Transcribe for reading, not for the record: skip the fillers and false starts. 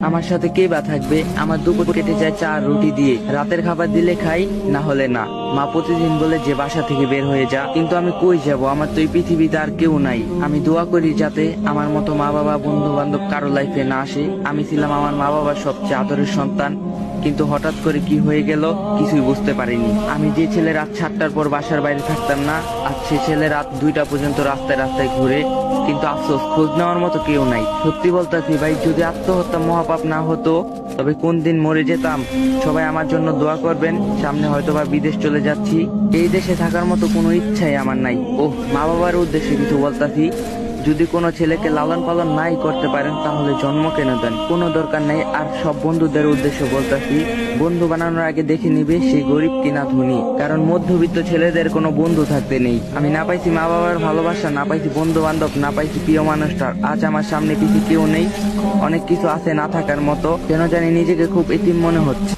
আমার সাথে কে বা থাকবে? আমার দুপুর কেটে যায় চা আর রুটি দিয়ে, রাতের খাবার দিলে খাই, না হলে না। মা প্রতিদিন বলে যে বাসা থেকে বের হয়ে যা, কিন্তু আমি কই যাব? আমার তো এই পৃথিবীতে আর কেউ নাই। আমি দোয়া করি যাতে আমার মতো মা বাবা বন্ধু বান্ধব কারো লাইফে না আসে। আমি ছিলাম আমার মা বাবার সবচেয়ে আদরের সন্তান, কিন্তু হঠাৎ করে কি হয়ে গেল কিছুই বুঝতে পারিনি। আমি যে ছেলে রাত 7টার পর বাসার বাইরে থাকতাম না, আজ সে ছেলে রাত 2টা পর্যন্ত রাস্তায় রাস্তায় ঘুরে। কিন্তু আফসোস, খোঁজ নেওয়ার মতো কেউ নাই। সত্যি বলতেছি ভাই, যদি আত্মহত্যা মহাপাপ না হতো তবে কোন দিন মরে যেতাম। সবাই আমার জন্য দোয়া করবেন। সামনে হয়তোবা বিদেশ চলে যাচ্ছি। এই দেশে থাকার মতো কোনো ইচ্ছাই আমার নাই। ওহ, মা বাবার উদ্দেশ্যে কিছু বলতাছি, যদি কোনো ছেলেকে লালন পালন নাই করতে পারেন তাহলে জন্ম কেন দেন? কোনো দরকার নেই। আর সব বন্ধুদের উদ্দেশ্যে বলতাছি, বন্ধু বানানোর আগে দেখে নিবে সে গরিব কিনা ধনী, কারণ মধ্যবিত্ত ছেলেদের কোনো বন্ধু থাকতে নেই। আমি না পাইছি মা বাবার ভালোবাসা, না পাইছি বন্ধু বান্ধব, না পাইছি প্রিয় মানুষটা। আজ আমার সামনে পিছিয়ে কেউ নেই। অনেক কিছু আছে না থাকার মতো, কেন জানি নিজেকে খুব এতিম মনে হচ্ছে।